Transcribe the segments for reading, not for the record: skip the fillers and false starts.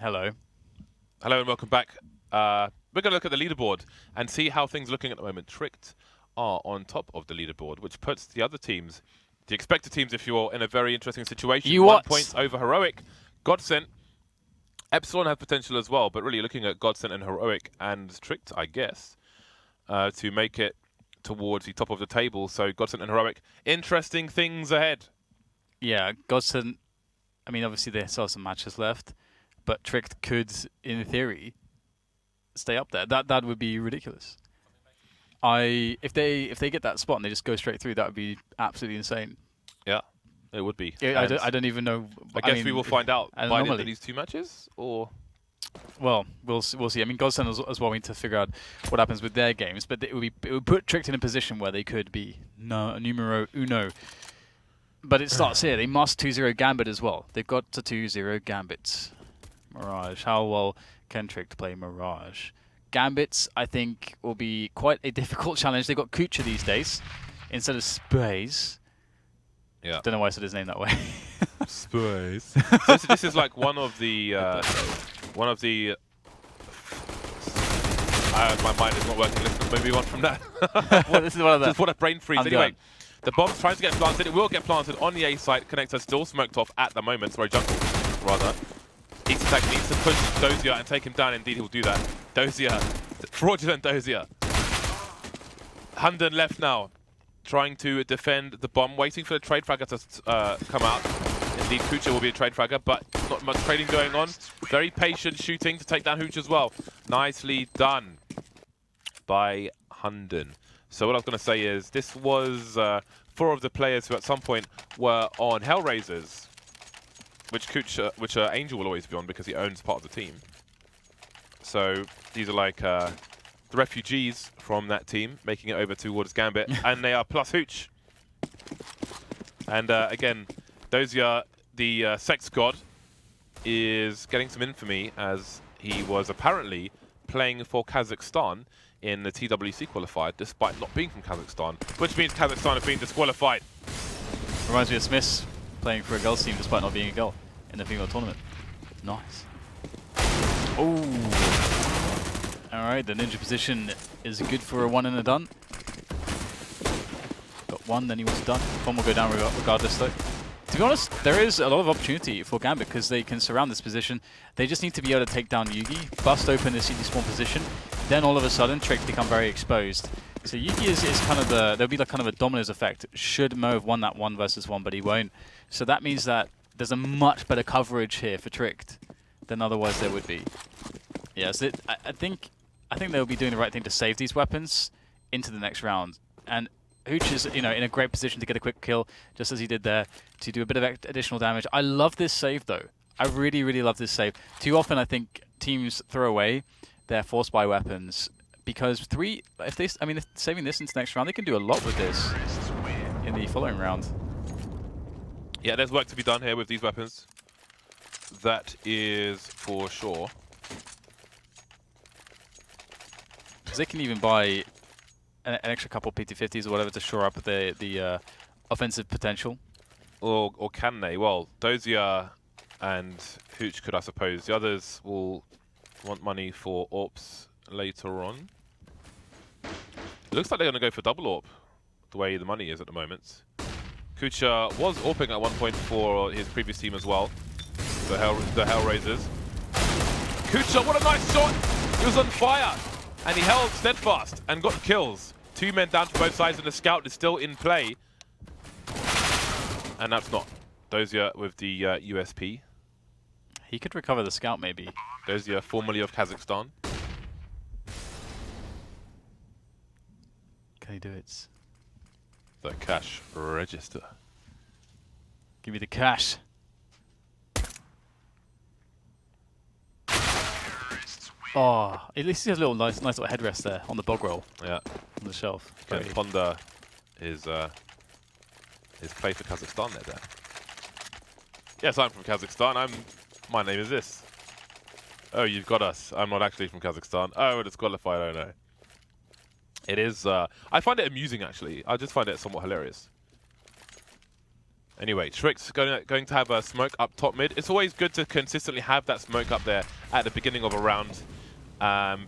Hello. Hello and welcome back. We're going to look at the leaderboard and see how things are looking at the moment. Tricked are on top of the leaderboard, which puts the other teams, the expected teams, if you're in a very interesting situation. You 1 what? point over Heroic. Godsent. Epsilon have potential as well, but really looking at Godsent and Heroic and Tricked, I guess, to make it towards the top of the table. So Godsent and Heroic, interesting things ahead. Yeah, Godsent, I mean, obviously they still have some matches left, but Tricked could, in theory, stay up there. That would be ridiculous. If they get that spot and they just go straight through, that would be absolutely insane. Yeah, it would be. Yeah, I don't even know. I guess we will find out by the end of normally these two matches, or... Well, we'll see. I mean, Godsent as well need to figure out what happens with their games, but it would put Tricked in a position where they could be numero uno. But it starts here. They must 2-0 Gambit as well. They've got to 2-0 Gambit. Mirage. How well can Tricked play Mirage? Gambits, I think, will be quite a difficult challenge. They've got kUcheR these days instead of Space. Yeah. Don't know why I said his name that way. Space. So this is like one of the my mind is not working. Let's maybe on from that. Well, this is one of the. Just what a brain freeze. Anyway, the bomb's trying to get planted. It will get planted on the A site. Connector still smoked off at the moment. Sorry, jungle, rather. ECS needs to push Dosia and take him down. Indeed, he will do that. Dosia, fraudulent Dosia. HUNDEN left now, trying to defend the bomb, waiting for the trade fragger to come out. Indeed, kUcheR will be a trade fragger, but not much trading going on. Very patient shooting to take down hooch as well. Nicely done by HUNDEN. So what I was going to say is, this was 4 of the players who at some point were on Hellraisers, which Angel will always be on because he owns part of the team. So these are like the refugees from that team making it over towards Gambit, and they are plus hooch. And again, Dosia, the sex god, is getting some infamy as he was apparently playing for Kazakhstan in the TWC qualified, despite not being from Kazakhstan, which means Kazakhstan have been disqualified. Reminds me of Smiths playing for a girls team despite not being a girl in the female tournament. Nice. Oh. Alright, the ninja position is good for a 1 and a done. Got 1, then he was done. Bomb will go down regardless though. To be honest, there is a lot of opportunity for Gambit because they can surround this position. They just need to be able to take down JUGi, bust open the CT spawn position, then all of a sudden Trick become very exposed. So JUGi is kind of there'll be like kind of a dominoes effect. Should Mo have won that 1 versus 1, but he won't. So that means that there's a much better coverage here for Tricked than otherwise there would be. Yeah, so I think they'll be doing the right thing to save these weapons into the next round. And hooch is, in a great position to get a quick kill, just as he did there, to do a bit of additional damage. I love this save, though. I really, really love this save. Too often, I think teams throw away their force buy weapons because if saving this into the next round, they can do a lot with this in the following round. Yeah, there's work to be done here with these weapons. That is for sure. Because they can even buy an extra couple PT50s or whatever to shore up the offensive potential. Or can they? Well, Dosia and hooch could, I suppose. The others will want money for AWPs later on. It looks like they're going to go for double AWP, the way the money is at the moment. kUcheR was AWPing at one point for his previous team as well, the Hellraisers. kUcheR, what a nice shot! He was on fire, and he held steadfast and got kills. 2 men down to both sides, and the scout is still in play. And that's not Dosia with the USP. He could recover the scout, maybe. Dosia, formerly of Kazakhstan. Can he do it? The cash register. Give me the cash. Oh, at least he has a little nice little headrest there on the bog roll. Yeah. On the shelf. Can ponder his play for Kazakhstan there, Dan. Yes, I'm from Kazakhstan. My name is this. Oh, you've got us. I'm not actually from Kazakhstan. Oh, we're disqualified. Oh no. It is. I find it amusing, actually. I just find it somewhat hilarious. Anyway, Trick's going to have a smoke up top mid. It's always good to consistently have that smoke up there at the beginning of a round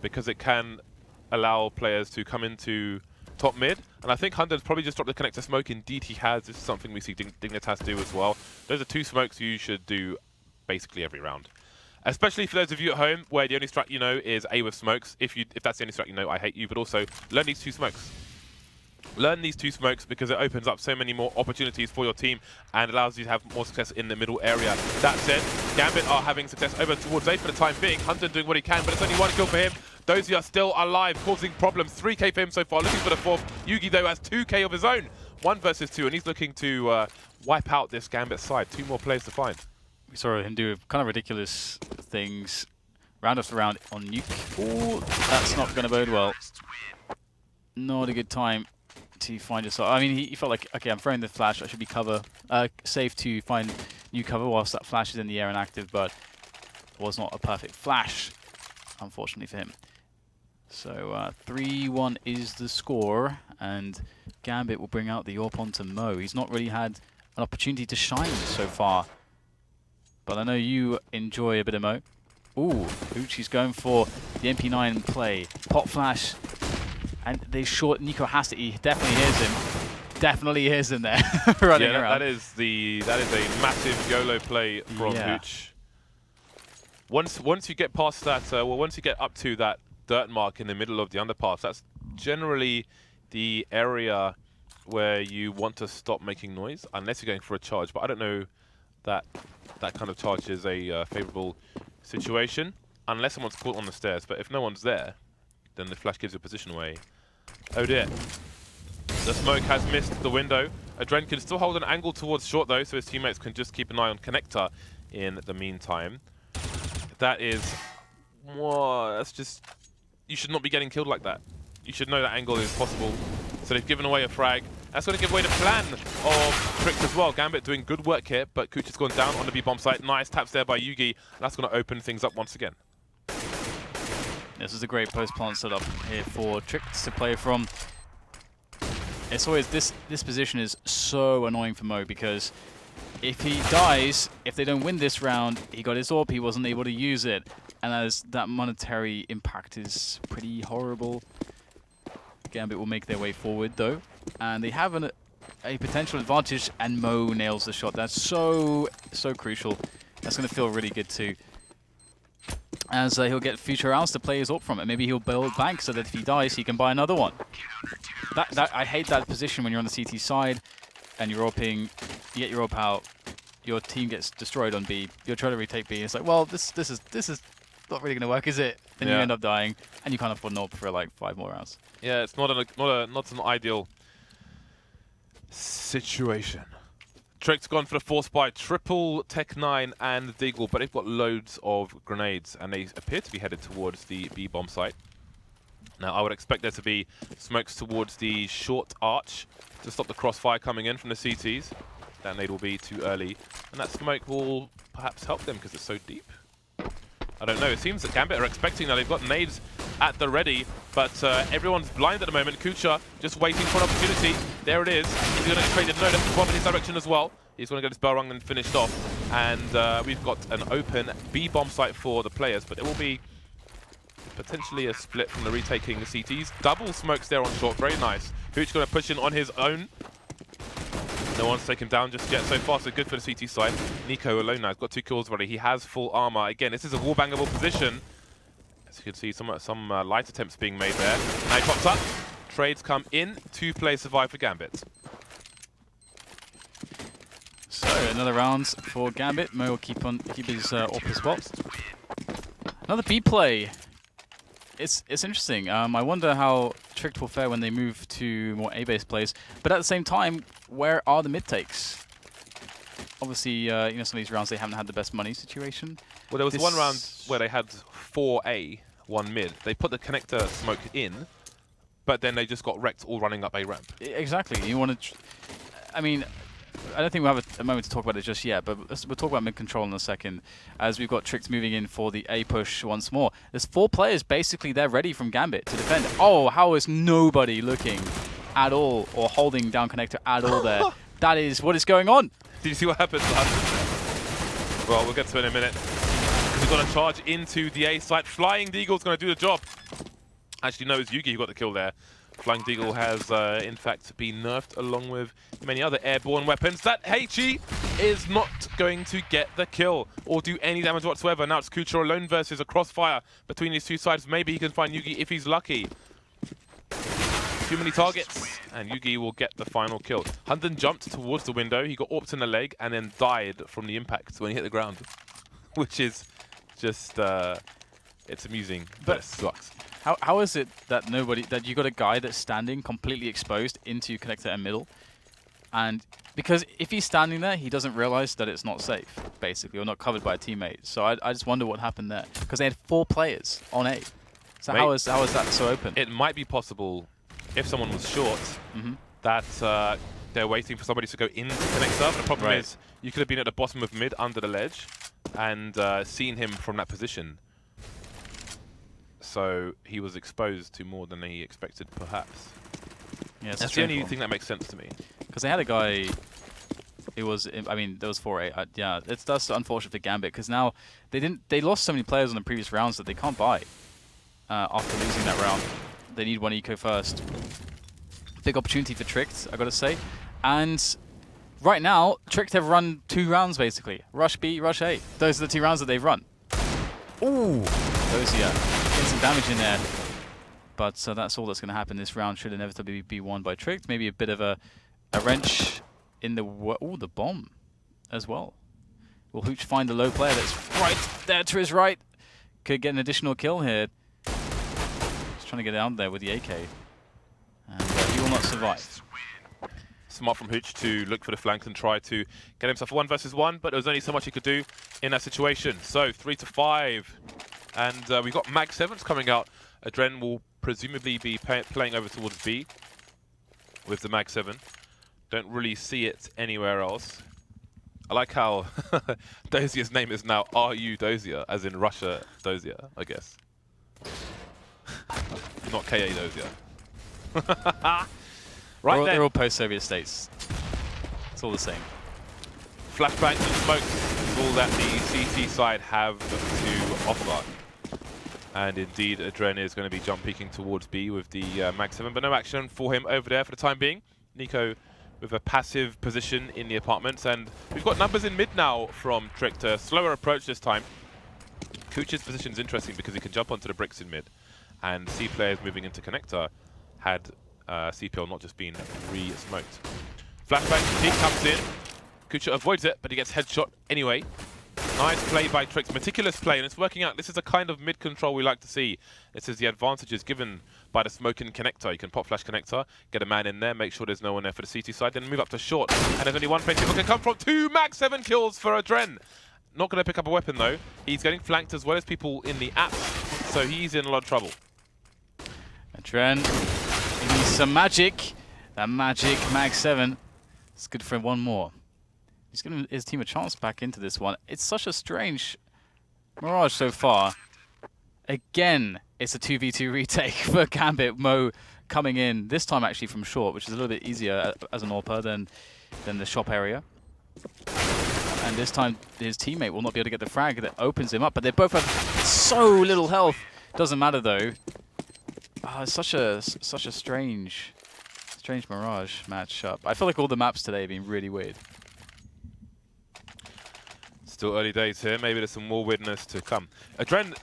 because it can allow players to come into top mid. And I think HUNDEN's probably just dropped the connector smoke. Indeed, he has. This is something we see Dignitas do as well. Those are 2 smokes you should do basically every round. Especially for those of you at home where the only strat you know is A with smokes. If that's the only strat you know, I hate you. But also, learn these 2 smokes. Learn these 2 smokes because it opens up so many more opportunities for your team and allows you to have more success in the middle area. That said, Gambit are having success over towards A for the time being. HUNDEN doing what he can, but it's only 1 kill for him. Dosia still alive, causing problems. 3k for him so far, looking for the 4th. JUGi, though, has 2k of his own. 1 versus 2, and he's looking to wipe out this Gambit side. 2 more players to find. We saw him do kind of ridiculous things round after round on nuke. Oh, that's not going to bode well. Not a good time to find yourself. I mean, he felt like, okay, I'm throwing the flash. I should be safe to find new cover whilst that flash is in the air and active, but it was not a perfect flash, unfortunately for him. So 3-1 is the score, and Gambit will bring out the AWP onto Mo. He's not really had an opportunity to shine so far, but I know you enjoy a bit of Mo. Ooh, hooch, he's going for the MP9 play. Pop flash, and they short. Niko has to. He definitely hears him. Definitely hears him there running around. That is a massive YOLO play from hooch. Once you get past that, once you get up to that dirt mark in the middle of the underpass, that's generally the area where you want to stop making noise, unless you're going for a charge. But I don't know that that kind of charge is a favorable situation, unless someone's caught on the stairs. But if no one's there, then the flash gives you a position away. Oh dear. The smoke has missed the window. AdreN can still hold an angle towards short though, so his teammates can just keep an eye on connector in the meantime. That is... Whoa, that's just... You should not be getting killed like that. You should know that angle is possible. So they've given away a frag. That's going to give away the plan of Tricks as well. Gambit doing good work here, but kUcheR's gone down on the B-bomb site. Nice taps there by JUGi, and that's going to open things up once again. This is a great post-plant setup here for Tricks to play from. It's always this position is so annoying for Mo, because if he dies, if they don't win this round, he got his AWP, he wasn't able to use it, and as that monetary impact is pretty horrible. Gambit will make their way forward though, and they have a potential advantage, and Mo nails the shot. That's so crucial. That's going to feel really good too, as he'll get future rounds to play his AWP from it. Maybe he'll build bank so that if he dies, he can buy another one. I hate that position when you're on the CT side and you're AWPing, you get your AWP out, your team gets destroyed on B, you're trying to retake B, it's like, well, this is not really going to work, is it? Then you end up dying, and you can't afford an AWP for like 5 more rounds. Yeah, it's not an ideal situation. Trick's gone for the force buy, triple Tech9 and Deagle, but they've got loads of grenades, and they appear to be headed towards the B-bomb site. Now, I would expect there to be smokes towards the short arch to stop the crossfire coming in from the CTs. That nade will be too early, and that smoke will perhaps help them because it's so deep. I don't know. It seems that Gambit are expecting that. They've got nades at the ready, but everyone's blind at the moment. kUcheR just waiting for an opportunity. There it is. He's going to trade it. No, that's bomb in his direction as well. He's going to get his bell rung and finished off. And we've got an open B-bomb site for the players, but it will be potentially a split from the retaking the CTs. Double smokes there on short. Very nice. hooch going to push in on his own. No one's taken down just yet so far, so good for the CT side. niko alone now, he's got 2 kills already. He has full armor. Again, this is a wall-bangable position. As you can see, some light attempts being made there. Now he pops up. Trades come in. 2 players survive for Gambit. So, another round for Gambit. Mo will keep his AWP spot. Another B play. It's interesting. I wonder how Tricked will fare when they move to more A-based plays. But at the same time, where are the mid takes? Obviously, you know, some of these rounds they haven't had the best money situation. Well, there was one round where they had 4 A, 1 mid. They put the connector smoke in, but then they just got wrecked all running up A ramp. Exactly. You want to... I mean, I don't think we'll have a moment to talk about it just yet, but we'll talk about mid-control in a second, as we've got Tricked moving in for the A push once more. There's 4 players basically there ready from Gambit to defend. Oh, how is nobody looking at all or holding down connector at all there? That is what is going on. Did you see what happened? Well, we'll get to it in a minute. Because we've got to charge into the A site. Flying Deagle's going to do the job. Actually, no, it's JUGi who got the kill there. Flying Deagle has, in fact, been nerfed along with many other airborne weapons. That HE is not going to get the kill or do any damage whatsoever. Now it's kUcheR alone versus a crossfire between these two sides. Maybe he can find JUGi if he's lucky. Too many targets, and JUGi will get the final kill. HUNDEN jumped towards the window. He got orped in the leg and then died from the impact when he hit the ground, which is just, it's amusing, but it sucks. How is it that you got a guy that's standing completely exposed into connector and middle? And because if he's standing there, he doesn't realize that it's not safe, basically, or not covered by a teammate. So I just wonder what happened there. Because they had 4 players on A. So how is that so open? It might be possible, if someone was short, that they're waiting for somebody to go into connector. But the problem is, you could have been at the bottom of mid under the ledge and seen him from that position. So he was exposed to more than he expected, perhaps. Yeah, that's the only thing that makes sense to me. Because they had a guy, it was, I mean, there was 4-8. Yeah, that's unfortunate for Gambit because now they lost so many players on the previous rounds that they can't buy after losing that round. They need one eco first. Big opportunity for Tricked, I gotta say. And right now, Tricked have run 2 rounds basically. Rush B, Rush A. Those are the 2 rounds that they've run. Ooh, Dosia. Getting some damage in there. But that's all that's going to happen. This round should inevitably be won by Tricked. Maybe a bit of a wrench in the... Ooh, the bomb as well. Will hooch find the low player that's right there to his right? Could get an additional kill here. Just trying to get down there with the AK. And he will not survive. Smart from hooch to look for the flank and try to get himself 1 versus 1, but there was only so much he could do in that situation. So 3-5. And we've got mag7s coming out. AdreN will presumably be playing over towards B with the mag7. Don't really see it anywhere else. I like how Dosia's name is now RU Dosia, as in Russia Dosia, I guess. Not KA Dosia. They're all post-Soviet states. It's all the same. Flashbangs and smokes is all that the CT side have to offer. And indeed, AdreN is going to be jump peeking towards B with the mag7, but no action for him over there for the time being. niko with a passive position in the apartments, and we've got numbers in mid now from Tricked. A slower approach this time. kUcheR's position is interesting because he can jump onto the bricks in mid, and C players moving into connector had CPL not just been re-smoked. Flashbang, he comes in. kUcheR avoids it, but he gets headshot anyway. Nice play by Tricked, meticulous play, and it's working out. This is the kind of mid-control we like to see. This is the advantages given by the smoking connector. You can pop flash connector, get a man in there, make sure there's no one there for the CT side, then move up to short. And there's only one place people can come from. 2 mag7 kills for AdreN. Not going to pick up a weapon though. He's getting flanked as well as people in the apps, so he's in a lot of trouble. AdreN, he needs some magic. That magic mag7. It's good for one more. He's giving his team a chance back into this one. It's such a strange Mirage so far. Again, it's a 2v2 retake for Gambit. Mo coming in, this time actually from short, which is a little bit easier as an AWPer than the shop area. And this time his teammate will not be able to get the frag that opens him up, but they both have so little health. Doesn't matter though. Oh, it's such a strange Mirage matchup. I feel like all the maps today have been really weird. Still early days here. Maybe there's some more weirdness to come. AdreN,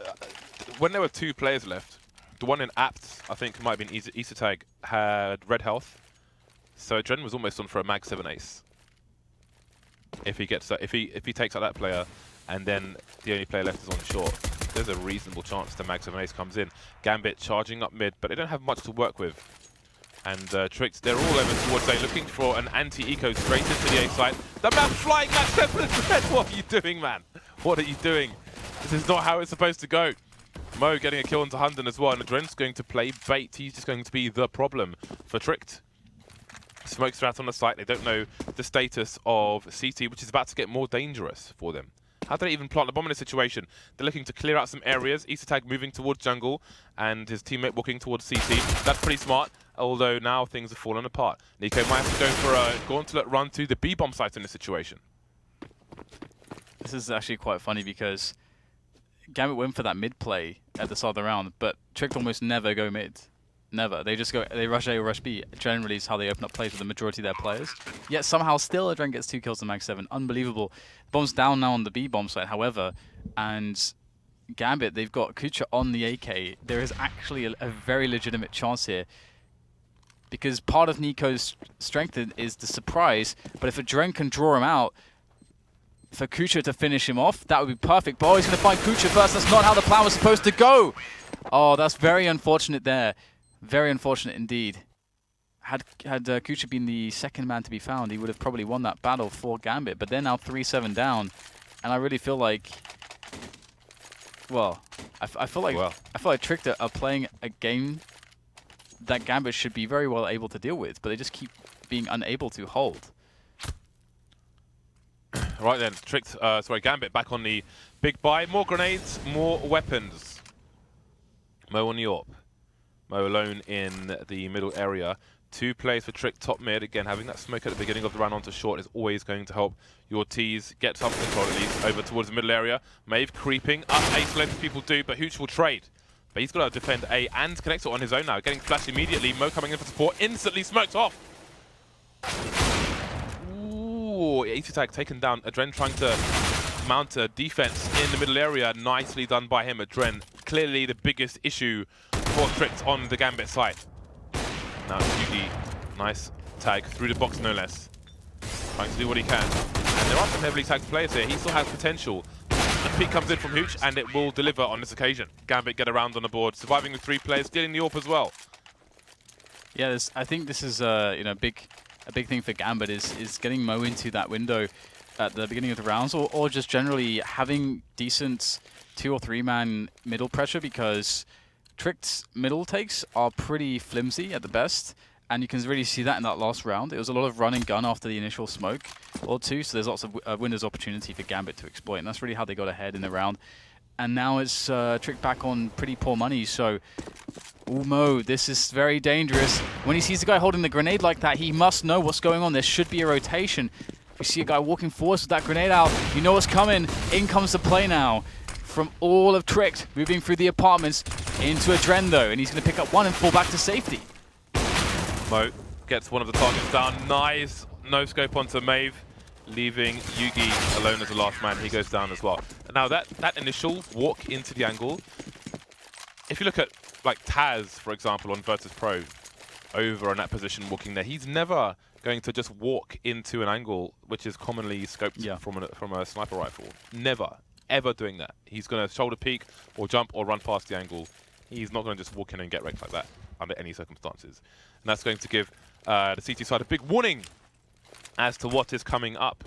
when there were 2 players left, the one in Apt, I think might have been ECS, had red health. So AdreN was almost on for a mag7 ace. If he gets that, if he takes out that player, and then the only player left is on short, there's a reasonable chance the mag7 ace comes in. Gambit charging up mid, but they don't have much to work with. And Tricked, they're all over towards A, looking for an anti-eco straight into the A site. The man flying mag7 AdreN. What are you doing, man? What are you doing? This is not how it's supposed to go. Mo getting a kill into HUNDEN as well, and AdreN's going to play bait. He's just going to be the problem for Tricked. Smoke strat on the site. They don't know the status of CT, which is about to get more dangerous for them. How do they even plant the bomb in this situation? They're looking to clear out some areas. ECS moving towards jungle, and his teammate walking towards CT. That's pretty smart, although now things have fallen apart. niko might have to go for a gauntlet run to the B-bomb site in this situation. This is actually quite funny because Gambit went for that mid play at the start of the round, but Tricked almost never go mid. Never. They just go, they rush A or rush B. Generally is how they open up plays with the majority of their players. Yet somehow still AdreN gets 2 kills to Mag 7. Unbelievable. Bomb's down now on the B bomb side, however, and Gambit, they've got kUcheR on the AK. There is actually a very legitimate chance here, because part of niko's strength is the surprise, but if AdreN can draw him out, for kUcheR to finish him off, that would be perfect. But he's going to find kUcheR first. That's not how the plan was supposed to go. Oh, that's very unfortunate there. Very unfortunate indeed. Had kUcheR been the second man to be found, he would have probably won that battle for Gambit. But they're now 3-7 down, and I really feel like, well, I feel like Tricked are playing a game that Gambit should be very well able to deal with, but they just keep being unable to hold. Right then, Gambit back on the big buy. More grenades, more weapons. Mo on the AWP. Mo alone in the middle area. 2 players for Trick top mid. Again, having that smoke at the beginning of the round onto short is always going to help your T's get some control at least over towards the middle area. maeVe creeping up A select people do, but hooch will trade. But he's got to defend A and connect it on his own now. Getting flashed immediately. Mo coming in for support. Instantly smoked off. Ooh, easy tag taken down. AdreN trying to mount a defense in the middle area. Nicely done by him. AdreN clearly the biggest issue for Tricked on the Gambit side. Now JUGi, nice tag through the box no less. Trying to do what he can. And there are some heavily tagged players here. He still has potential. The peek comes in from hooch and it will deliver on this occasion. Gambit get around on the board, surviving with 3 players, stealing the AWP as well. Yeah, I think this is you know, a big thing for Gambit is getting Mo into that window at the beginning of the rounds, or just generally having decent 2 or 3 man middle pressure, because Tricked's middle takes are pretty flimsy at the best, and you can really see that in that last round. It was a lot of run and gun after the initial smoke or 2, so there's lots of windows opportunity for Gambit to exploit, and that's really how they got ahead in the round. And now it's Tricked back on pretty poor money, so Mo, this is very dangerous. When he sees the guy holding the grenade like that, he must know what's going on. There should be a rotation. You see a guy walking forwards with that grenade out, you know what's coming. In comes the play now from all of Tricked, moving through the apartments into AdreN though, and he's going to pick up 1 and fall back to safety. Mo gets one of the targets down. Nice no scope onto maeVe, leaving JUGi alone as the last man. He goes down as well. Now that initial walk into the angle, if you look at like Taz, for example, on Virtus Pro, over on that position walking there, he's never going to just walk into an angle which is commonly scoped from a sniper rifle. Never, ever doing that. He's going to shoulder peek or jump or run past the angle. He's not going to just walk in and get wrecked like that under any circumstances. And that's going to give the CT side a big warning as to what is coming up.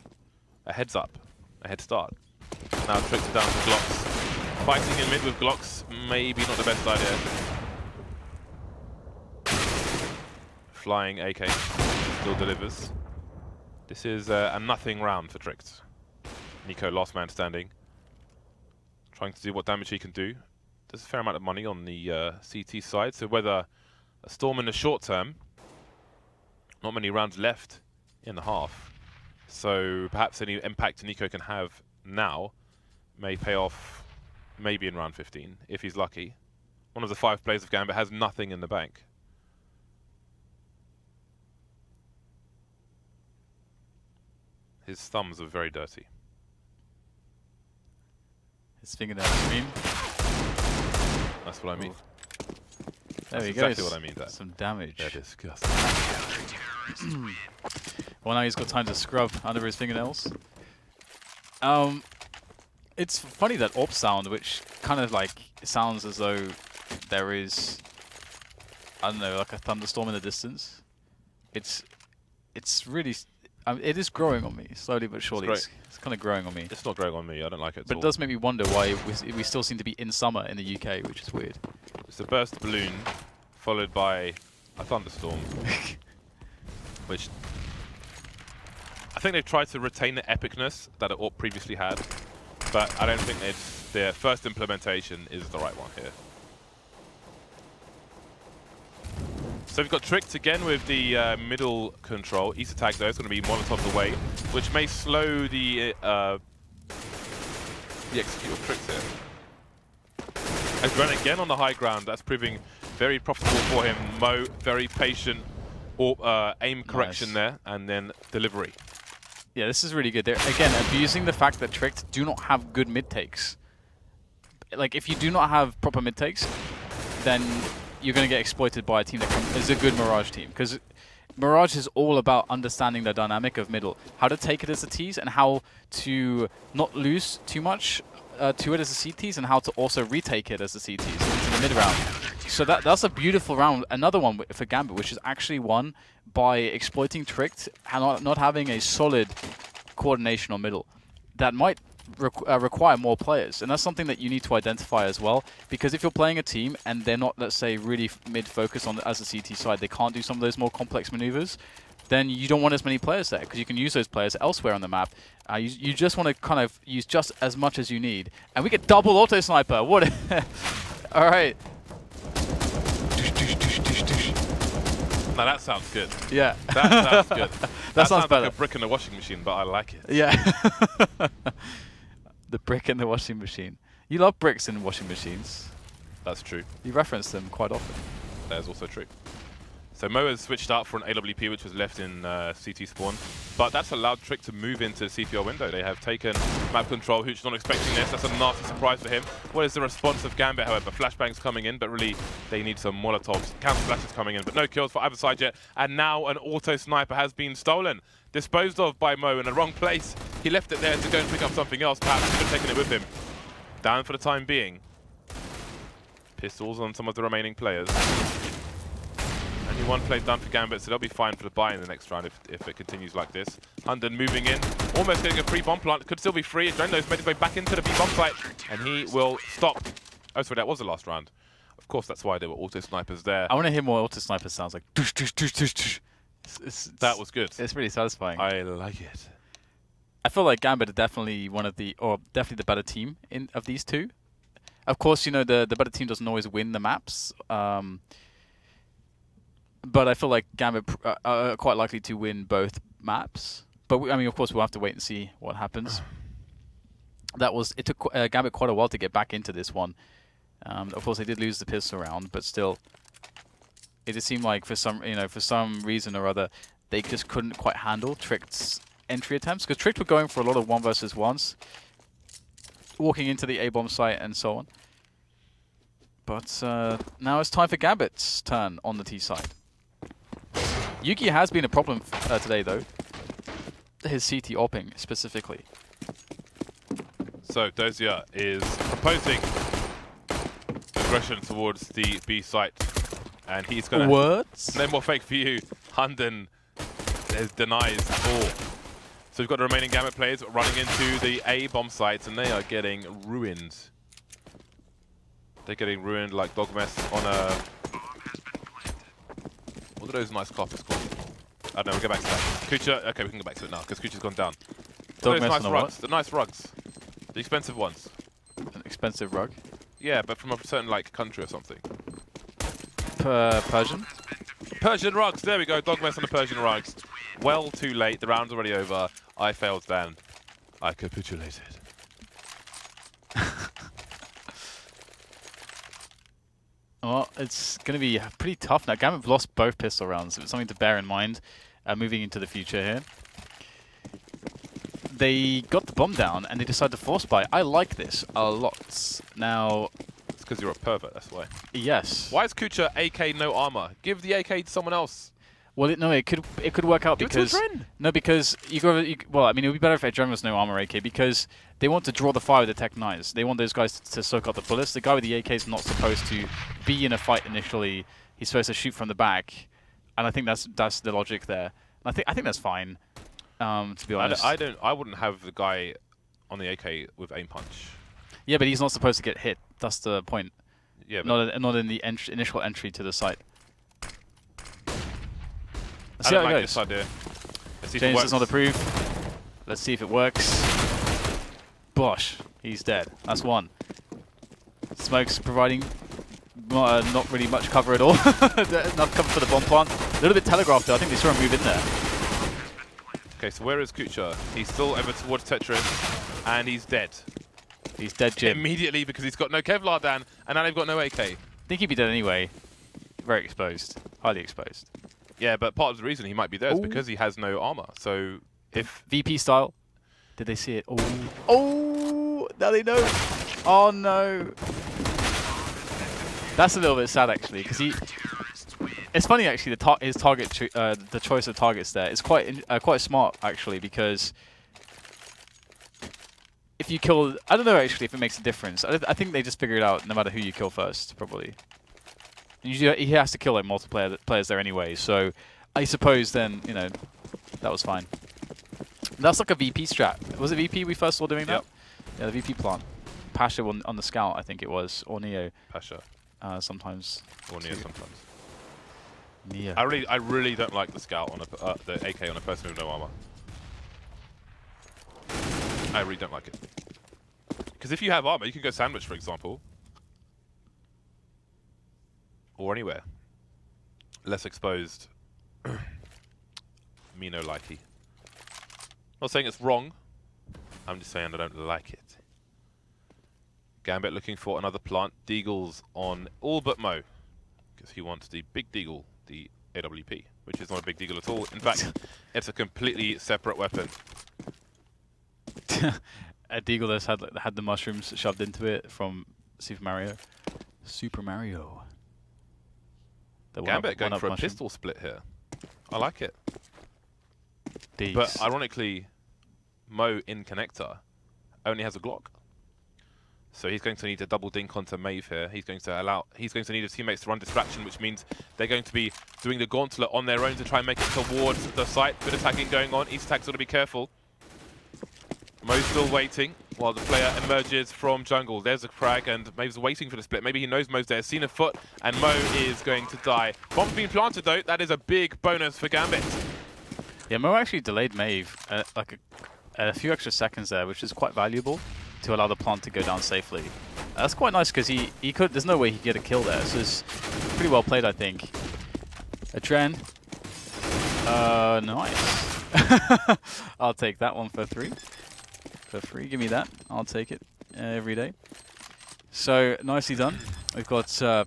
A heads up, a head start. Now Tricked down to Glocks. Fighting in mid with Glocks, maybe not the best idea. Flying AK still delivers. This is a nothing round for Tricked. niko, last man standing. Trying to do what damage he can do. There's a fair amount of money on the CT side, so whether a storm in the short term, not many rounds left in the half, so perhaps any impact niko can have now may pay off maybe in round 15, if he's lucky. One of the 5 players of Gambit has nothing in the bank. His thumbs are very dirty. His fingernails, you mean? That's what I mean. There That's we go. exactly what I mean. That. Some damage. They're disgusting. Well, now he's got time to scrub under his fingernails. It's funny that AWP sound, which kind of like sounds as though there is, I don't know, like a thunderstorm in the distance. It's really, it is growing on me slowly but surely. It's kind of growing on me. It's not growing on me. I don't like it. But it does make me wonder why we still seem to be in summer in the UK, which is weird. It's a burst balloon followed by a thunderstorm, which I think they've tried to retain the epicness that it AWP previously had, but I don't think their first implementation is the right one here. So we've got tricked again with the middle control. Easter tag though is going to be Molotov's away, which may slow the execute of tricks here. AdreN again on the high ground. That's proving very profitable for him. Mo, very patient, aim correction there, and then delivery. Yeah, this is really good. They're, again, abusing the fact that Tricked do not have good mid-takes. Like, if you do not have proper mid-takes, then you're going to get exploited by a team that is a good Mirage team. Because Mirage is all about understanding the dynamic of middle. How to take it as a tease and how to not lose too much to it as a CTs, and how to also retake it as a CTs into the mid-round. So that's a beautiful round. Another one for Gambit, which is actually won by exploiting Tricked and not having a solid coordination on middle. That might require more players, and that's something that you need to identify as well, because if you're playing a team and they're not, let's say, really mid-focused on as a CT side, they can't do some of those more complex maneuvers, then you don't want as many players there, because you can use those players elsewhere on the map. You just want to kind of use just as much as you need. And we get double auto sniper. What? All right. Now that sounds good. Yeah. That sounds good. That sounds better. Like a brick in the washing machine, but I like it. Yeah. The brick in the washing machine. You love bricks in washing machines. That's true. You reference them quite often. That is also true. So Mo has switched out for an AWP, which was left in CT spawn, but that's allowed Trick to move into the CTR window. They have taken map control. hooch not expecting this. That's a nasty surprise for him. What is the response of Gambit, however? Flashbangs coming in, but really they need some Molotovs. Counter flashes coming in, but no kills for either side yet. And now an auto sniper has been stolen. Disposed of by Mo in the wrong place. He left it there to go and pick up something else. Perhaps he could have taken it with him. Down for the time being. Pistols on some of the remaining players. Only one play done for Gambit, so they'll be fine for the buy in the next round if it continues like this. HUNDEN moving in, almost getting a free bomb plant. Could still be free. AdreN has made his way back into the B bomb site, and he will stop. Oh, sorry, that was the last round. Of course, that's why there were auto snipers there. I want to hear more auto sniper sounds, like tush, tush, tush, tush, tush. That was good. It's really satisfying. I like it. I feel like Gambit are definitely definitely the better team of these two. Of course, you know, the better team doesn't always win the maps. But I feel like Gambit are quite likely to win both maps. But I mean, of course, we'll have to wait and see what happens. It took Gambit quite a while to get back into this one. Of course, they did lose the pistol round, but still, it just seemed like for some reason or other, they just couldn't quite handle Tricked's entry attempts, because Tricked were going for a lot of 1 versus 1s, walking into the A-bomb site and so on. But now it's time for Gambit's turn on the T side. JUGi has been a problem today, though. His CT opping, specifically. So Dosia is proposing aggression towards the B site. And he's going to... Words? No more fake for you. HUNDEN denies all. So we've got the remaining Gambit players running into the A bomb sites, and they are getting ruined. They're getting ruined like dog mess on a... What are those nice carpets called? I don't know, we'll get back to that. kUcheR, okay, we can go back to it now, because kUcheR's gone down. What are those nice rugs? The nice rugs. The expensive ones. An expensive rug? Yeah, but from a certain, like, country or something. Persian? Persian rugs, there we go, dog mess on the Persian rugs. Well too late, the round's already over. I failed then. I capitulated. Well, it's going to be pretty tough now. Gambit have lost both pistol rounds. It's something to bear in mind moving into the future here. They got the bomb down and they decided to force buy. I like this a lot. Now... It's because you're a pervert, that's why. Yes. Why is kUcheR AK no armor? Give the AK to someone else. Well, it could work out because... No, because well, I mean, it would be better if AdreN was no armor AK, because they want to draw the fire with the Tech 9s. They want those guys to soak up the bullets. The guy with the AK is not supposed to be in a fight initially. He's supposed to shoot from the back, and I think that's the logic there. And I think that's fine. To be honest, I wouldn't have the guy on the AK with aim punch. Yeah, but he's not supposed to get hit. That's the point. Yeah, not in the initial entry to the site. Let's I see don't how like it goes. this idea. Let's see if it James works. does not approve. Let's see if it works. Bosh, he's dead. That's one. Smoke's providing not really much cover at all. Enough cover for the bomb plant. A little bit telegraphed though. I think they saw him move in there. Okay, so where is kUcheR? He's still over towards Tetris, and he's dead. He's dead, Jim. Immediately because he's got no Kevlar, Dan, and now they've got no AK. I think he'd be dead anyway. Very exposed. Highly exposed. Yeah, but part of the reason he might be there is because he has no armor. So if... VP style. Did they see it? Oh. Oh! Now they know. Oh, no. That's a little bit sad, actually, because he... It's funny, actually, his target, the choice of targets there is quite smart, actually, because if you kill... I don't know, actually, if it makes a difference. I think they just figure it out no matter who you kill first, probably. Usually, he has to kill like multiple players there anyway, so I suppose then, you know, that was fine. That's like a VP strat. Was it VP we first saw doing that? Yep. Yeah, the VP plant. Pasha on the scout, I think it was, or Neo. Pasha. Sometimes. Or Neo sometimes. Neo. I really don't like the scout on the AK on a person with no armor. I really don't like it. Because if you have armor, you can go sandwich, for example. Or anywhere. Less exposed. Me no likey. Not saying it's wrong. I'm just saying I don't like it. Gambit looking for another plant. Deagle's on all but Mo. Because he wants the big Deagle, the AWP. Which is not a big Deagle at all. In fact, it's a completely separate weapon. A Deagle that's had the mushrooms shoved into it from Super Mario. Super Mario. Gambit going for a pistol split here. I like it. But ironically, Mo in connector only has a Glock. So he's going to need a double dink onto maeVe here. He's going to need his teammates to run distraction, which means they're going to be doing the gauntlet on their own to try and make it towards the site. Bit of tagging going on. East tag's got to be careful. Mo's still waiting while the player emerges from jungle. There's a frag, and maeVe's waiting for the split. Maybe he knows Mo's there. Seen a foot, and Mo is going to die. Bomb's being planted, though. That is a big bonus for Gambit. Yeah, Mo actually delayed maeVe like a few extra seconds there, which is quite valuable to allow the plant to go down safely. That's quite nice because he could. There's no way he could get a kill there. So it's pretty well played, I think. AdreN. Nice. I'll take that one for 3. For free, give me that. I'll take it every day. So nicely done. We've got a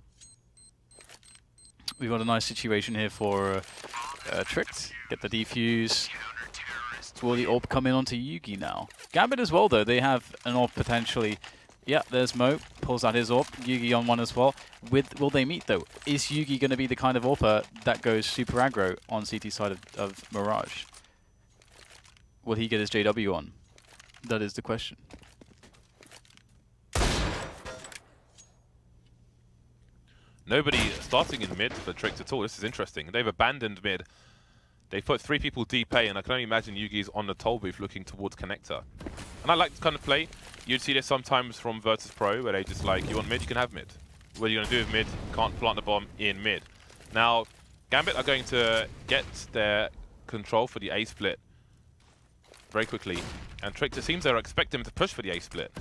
nice situation here for Tricked. Get the defuse. Will the AWP come in onto JUGi now? Gambit as well, though. They have an AWP potentially. Yeah, there's Mo. Pulls out his AWP. JUGi on one as well. Will they meet, though? Is JUGi going to be the kind of AWPer that goes super aggro on CT side of Mirage? Will he get his JW on? That is the question. Nobody starting in mid for Tricked at all. This is interesting. They've abandoned mid. They've put 3 people deep A, and I can only imagine JUGi's on the toll booth looking towards connector. And I like this kind of play. You'd see this sometimes from Virtus Pro, where they just like, you want mid, you can have mid. What are you going to do with mid? Can't plant the bomb in mid. Now, Gambit are going to get their control for the A split very quickly. And Tricked, it seems they're expecting him to push for the A split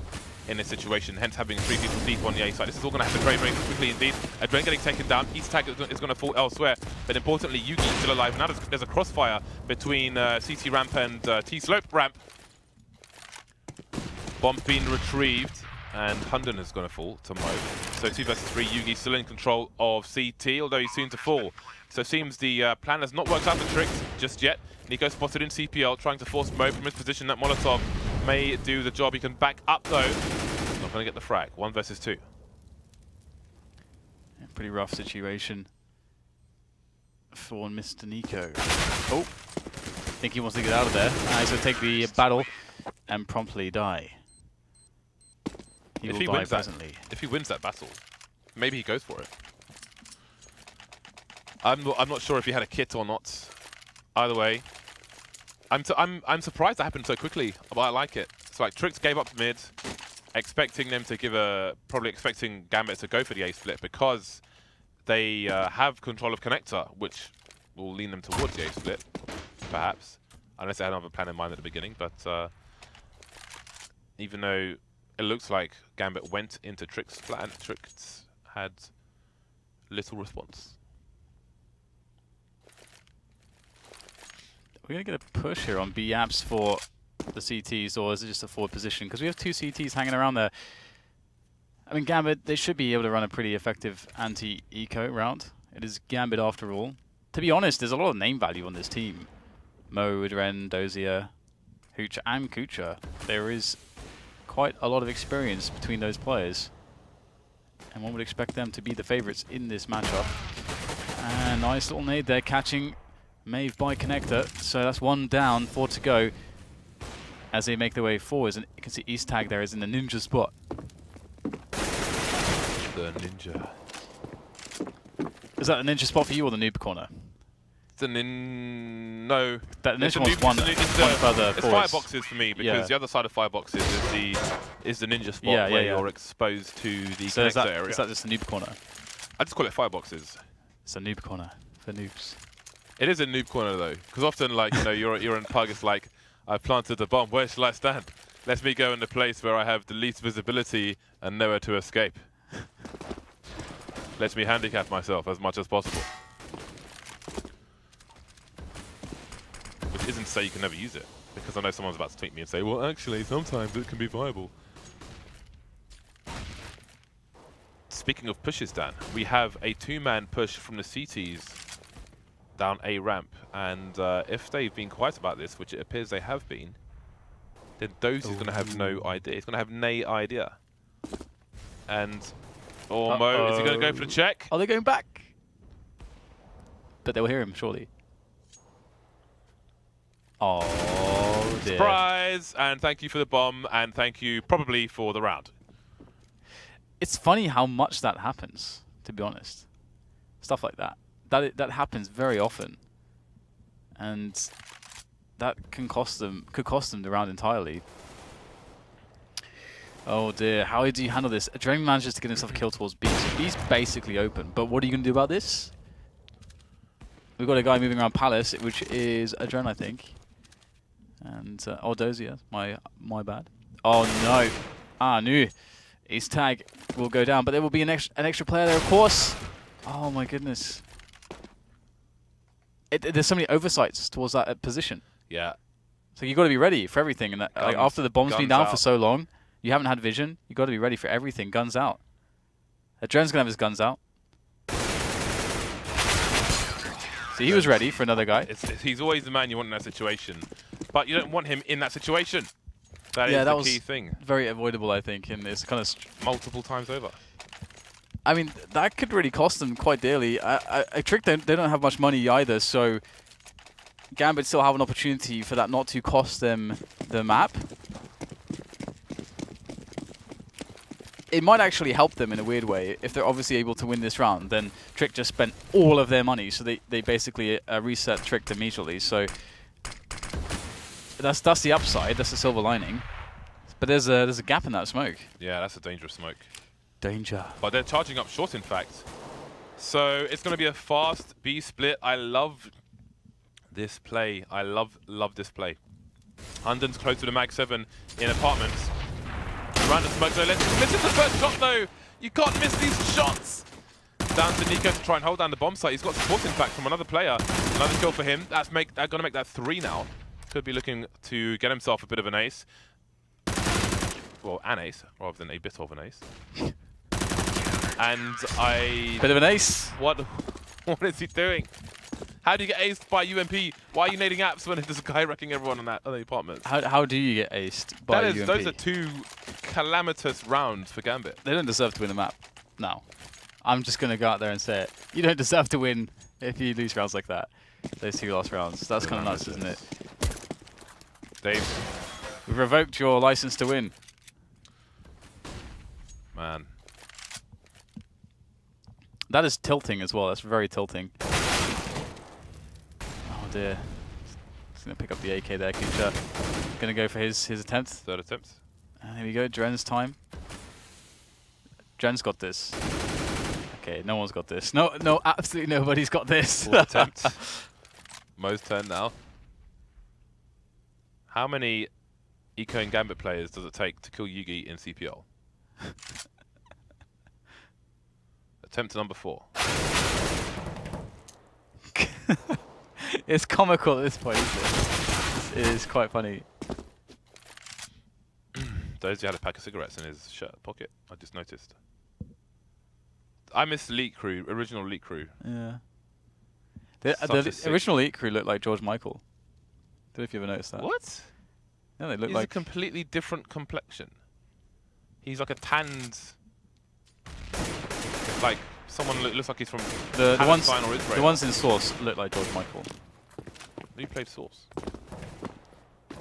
in this situation, hence having 3 people deep on the A side. This is all going to happen very, very quickly indeed. AdreN getting taken down. East tag is going to fall elsewhere. But importantly, JUGi is still alive. Now there's a crossfire between CT ramp and T-slope ramp. Bomb's been retrieved, and HUNDEN is going to fall to Mo. So 2 versus 3, JUGi still in control of CT, although he's soon to fall. So it seems the plan has not worked out for Tricked just yet. niko spotted in CPL, trying to force Mo from his position. That Molotov may do the job. He can back up, though. Not going to get the frag. 1 versus 2. Yeah, pretty rough situation for Mr. niko. Oh, I think he wants to get out of there. He's going to take the battle and promptly die. He will die presently. If he wins that battle, maybe he goes for it. I'm not sure if he had a kit or not. Either way, I'm surprised that happened so quickly, but I like it. It's like Tricked gave up mid, expecting them to give probably expecting Gambit to go for the A split because they have control of connector, which will lean them towards the A split, perhaps, unless they had another plan in mind at the beginning. But even though it looks like Gambit went into Tricked's plan, Tricked had little response. We're going to get a push here on B apps for the CTs, or is it just a forward position? Because we have 2 CTs hanging around there. I mean, Gambit, they should be able to run a pretty effective anti-eco round. It is Gambit after all. To be honest, there's a lot of name value on this team. AdreN, Dosia, hooch, and kUcheR. There is quite a lot of experience between those players. And one would expect them to be the favorites in this matchup. And nice little nade there, catching maeVe by connector. So that's 1 down, 4 to go as they make their way forwards. And you can see East Tag there is in the ninja spot. The ninja. Is that the ninja spot for you or the noob corner? The no. That ninja one's one further it's forwards. fireboxes for me, because the other side of fireboxes is the ninja spot where you're exposed to the so connector area. Is that just the noob corner? I just call it fireboxes. It's a noob corner for noobs. It is a noob corner though, because often, like, you know, you're in pug. It's like, I've planted the bomb. Where shall I stand? Let me go in the place where I have the least visibility and nowhere to escape. Let me handicap myself as much as possible. Which isn't to say you can never use it, because I know someone's about to tweet me and say, well, actually, sometimes it can be viable. Speaking of pushes, Dan, we have a 2-man push from the CTs down A ramp, and if they've been quiet about this, which it appears they have been, then Dosia's going to have no idea. He's going to have no idea. And Mo, is he going to go for the check? Are they going back? But they'll hear him, surely. Oh, dear. Surprise! And thank you for the bomb, and thank you probably for the round. It's funny how much that happens, to be honest. Stuff like that. That happens very often. And that could cost them the round entirely. Oh dear, how do you handle this? AdreN manages to get himself a kill towards B, so B's basically open. But what are you going to do about this? We've got a guy moving around Palace, which is AdreN, I think. And, oh, Dosia, my bad. Oh no. Ah, no. His tag will go down, but there will be an extra player there, of course. Oh my goodness. There's so many oversights towards that position. Yeah. So you've got to be ready for everything. And that, like, after the bomb's been down for so long, you haven't had vision. You've got to be ready for everything. Guns out. AdreN's going to have his guns out. So he was ready for another guy. He's always the man you want in that situation. But you don't want him in that situation. That is the key thing. Very avoidable, I think, and it's kind of multiple times over. I mean, that could really cost them quite dearly. I Trick, they don't have much money either, so Gambit still have an opportunity for that not to cost them the map. It might actually help them in a weird way. If they're obviously able to win this round, then Trick just spent all of their money, so they basically reset Trick immediately. So that's the upside. That's the silver lining. But there's a gap in that smoke. Yeah, that's a dangerous smoke. Danger. But they're charging up short, in fact. So it's going to be a fast B split. I love this play. I love this play. HUNDEN's close to the Mag 7 in apartments. Random smoke, no, misses the first shot though. You can't miss these shots. Down to niko to try and hold down the bomb site. He's got support, in fact, from another player. Another kill for him. That's going to make that 3 now. Could be looking to get himself a bit of an ace. Well, an ace, rather than a bit of an ace. And Bit of an ace. What is he doing? How do you get aced by UMP? Why are you nading apps when there's a guy wrecking everyone on the apartment? How do you get aced by UMP? Those are 2 calamitous rounds for Gambit. They don't deserve to win the map. No. I'm just going to go out there and say it. You don't deserve to win if you lose rounds like that. Those 2 last rounds. That's kind of nuts, isn't it? We've revoked your license to win. Man. That is tilting as well. That's very tilting. Oh dear. He's going to pick up the AK there, kUcheR. Going to go for his attempt. 3rd attempt. And here we go, AdreN's time. AdreN's got this. Okay, no one's got this. No, absolutely nobody's got this. 4th attempt. Mo's turn now. How many Eco and Gambit players does it take to kill JUGi in CPL? A Attempt to number 4. It's comical at this point, isn't it? It is quite funny. Dosia had a pack of cigarettes in his shirt pocket. I just noticed. I miss Elite Crew, original Elite Crew. Yeah. The original Elite Crew looked like George Michael. Don't know if you ever noticed that. What? Yeah, they look He's like a completely different complexion. He's like a tanned, like someone looks like he's from the Palestine or Israel. The ones in Source look like George Michael. You played Source?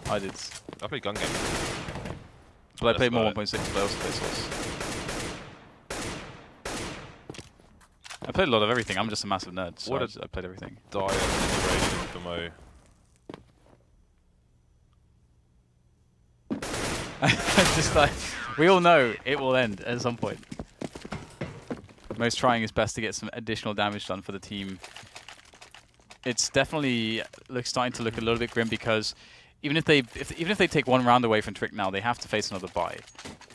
I did. I played Gun Game. But I played more 1.6, but I also played Source. I played a lot of everything. I'm just a massive nerd, so I played everything. Dire inspiration for Mo. Just like, we all know it will end at some point. Mo's trying his best to get some additional damage done for the team. It's definitely starting to look a little bit grim because even if they take one round away from Trick now, they have to face another bye,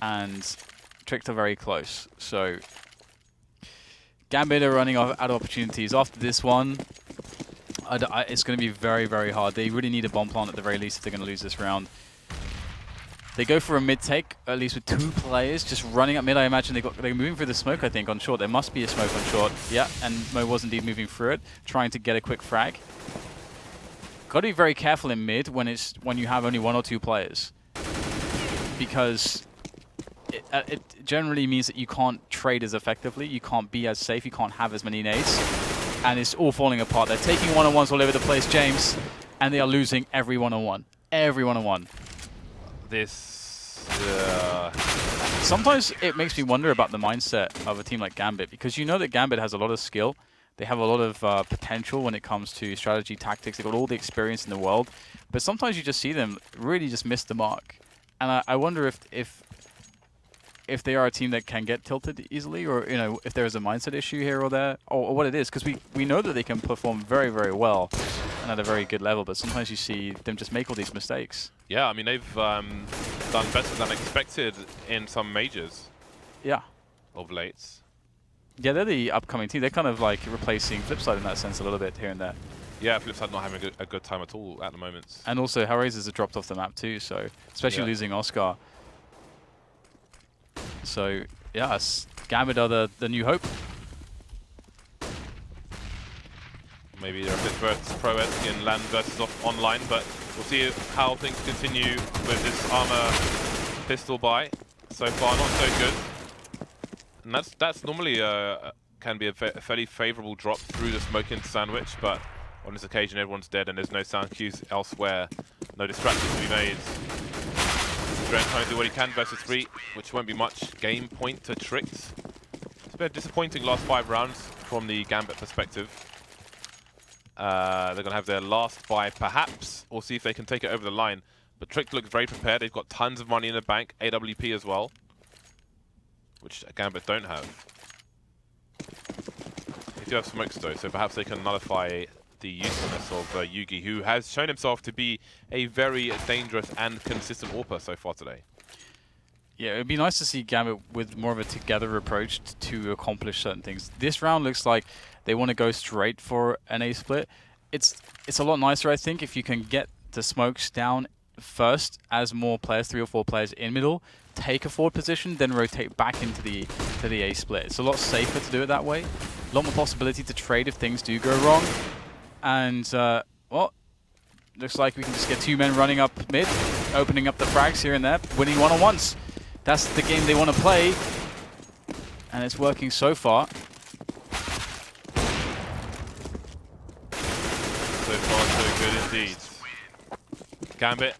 and Trick are very close. So Gambit are running out of opportunities after this one. It's going to be very, very hard. They really need a bomb plant at the very least if they're going to lose this round. They go for a mid take, at least with 2 players just running up mid. I imagine they're moving through the smoke, I think, on short. There must be a smoke on short. Yeah, and Mo was indeed moving through it, trying to get a quick frag. Got to be very careful in mid when you have only 1 or 2 players, because it generally means that you can't trade as effectively, you can't be as safe, you can't have as many nades, and it's all falling apart. They're taking one-on-ones all over the place, James, and they are losing every one-on-one. Every one-on-one. Sometimes it makes me wonder about the mindset of a team like Gambit, because you know that Gambit has a lot of skill. They have a lot of potential when it comes to strategy, tactics. They've got all the experience in the world, but sometimes you just see them really just miss the mark. And I wonder if they are a team that can get tilted easily, or if there is a mindset issue here or there, or what it is, because we know that they can perform very, very well and at a very good level, but sometimes you see them just make all these mistakes. Yeah, I mean, they've done better than expected in some majors. Yeah. Of late. Yeah, they're the upcoming team. They're kind of like replacing Flipside in that sense a little bit here and there. Yeah, Flipside not having a good time at all at the moment. And also, Hellraisers have dropped off the map too, so especially losing Oscar. So, yeah, Gambit are the new hope. Maybe they're a bit pro-esque in land versus online, but we'll see how things continue with this armor pistol buy. So far, not so good. And that's normally can be a fairly favorable drop through the smoke into sandwich, but on this occasion, everyone's dead and there's no sound cues elsewhere. No distractions to be made. AdreN trying to do what he can versus 3, which won't be much game point to Tricked. It's been a disappointing last 5 rounds from the Gambit perspective. They're going to have their last buy, perhaps, or see if they can take it over the line. But Tricked looks very prepared. They've got tons of money in the bank, AWP as well, which Gambit don't have. They do have smokes though, so perhaps they can nullify the usefulness of JUGi, who has shown himself to be a very dangerous and consistent AWPer so far today. Yeah, it would be nice to see Gambit with more of a together approach to accomplish certain things. This round looks like they want to go straight for an A split. It's a lot nicer, I think, if you can get the smokes down first as more players, 3 or 4 players in middle, take a forward position, then rotate back into the A split. It's a lot safer to do it that way. A lot more possibility to trade if things do go wrong. And, well, looks like we can just get 2 men running up mid, opening up the frags here and there, winning one-on-ones. That's the game they want to play, and it's working so far. So far, so good indeed. Gambit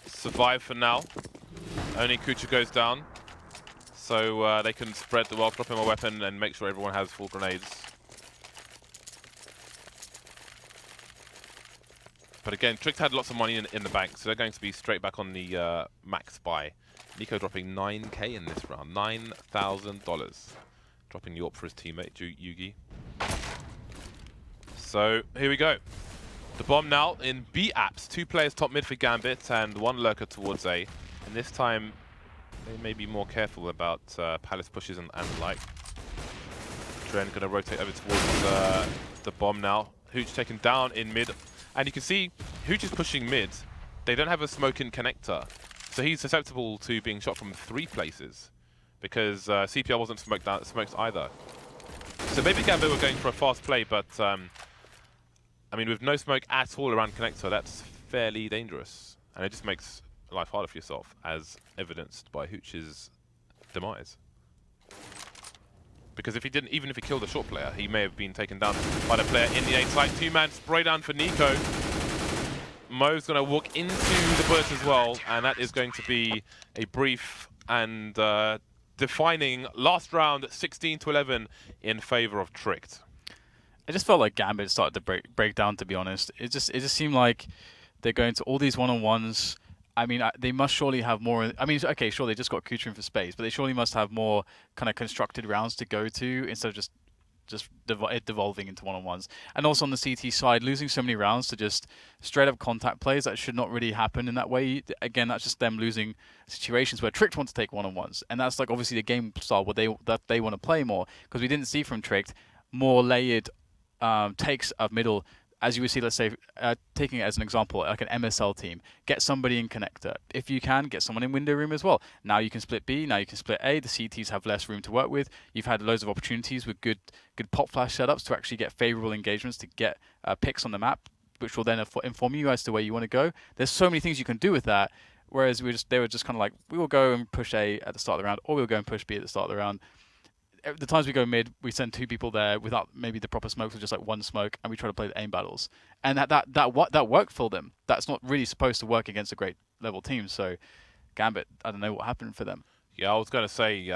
survive for now. Only kUcheR goes down, so they can spread the wealth, drop him a weapon, and make sure everyone has full grenades. But again, Tricked had lots of money in the bank, so they're going to be straight back on the max buy. niko dropping 9k in this round, $9,000. Dropping York for his teammate, JUGi. So, here we go. The bomb now in B apps. 2 players top mid for Gambit and 1 lurker towards A. And this time, they may be more careful about palace pushes and the like. AdreN going to rotate over towards the bomb now. hooch taken down in mid. And you can see hooch is pushing mid. They don't have a smoke-in connector. So he's susceptible to being shot from 3 places. Because CPR wasn't smoked either. So maybe Gambit were going for a fast play, but I mean, with no smoke at all around connector, that's fairly dangerous. And it just makes life harder for yourself, as evidenced by hooch's demise. Because if he didn't, even if he killed a short player, he may have been taken down by the player in the A side. 2-man spray down for niko. Mo's going to walk into the bullets as well, and that is going to be a brief and defining last round, 16-11 in favor of Tricked. It just felt like Gambit started to break down, to be honest. It just seemed like they're going to all these one-on-ones. I mean, they must surely have more. I mean, okay, sure, they just got kUcheR in for space, but they surely must have more kind of constructed rounds to go to instead of just it devolving into one-on-ones. And also on the CT side, losing so many rounds to just straight-up contact plays, that should not really happen in that way. Again, that's just them losing situations where Tricked want to take one-on-ones. And that's like obviously the game style that they want to play more, because we didn't see from Tricked more layered takes of middle. As you would see, let's say, taking it as an example, like an MSL team, get somebody in connector. If you can, get someone in window room as well. Now you can split B, now you can split A. The CTs have less room to work with. You've had loads of opportunities with good pop flash setups to actually get favorable engagements, to get picks on the map, which will then inform you as to where you want to go. There's so many things you can do with that, whereas they were just kind of like, we will go and push A at the start of the round, or we'll go and push B at the start of the round. The times we go mid, we send 2 people there without maybe the proper smokes, or just like 1 smoke, and we try to play the aim battles. And that worked for them. That's not really supposed to work against a great level team. So Gambit, I don't know what happened for them. Yeah, I was going to say,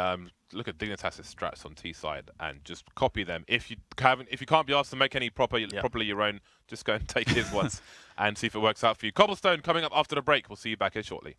look at Dignitas' strats on T side and just copy them. If you can't be asked to make any properly your own, just go and take his ones and see if it works out for you. Cobblestone coming up after the break. We'll see you back here shortly.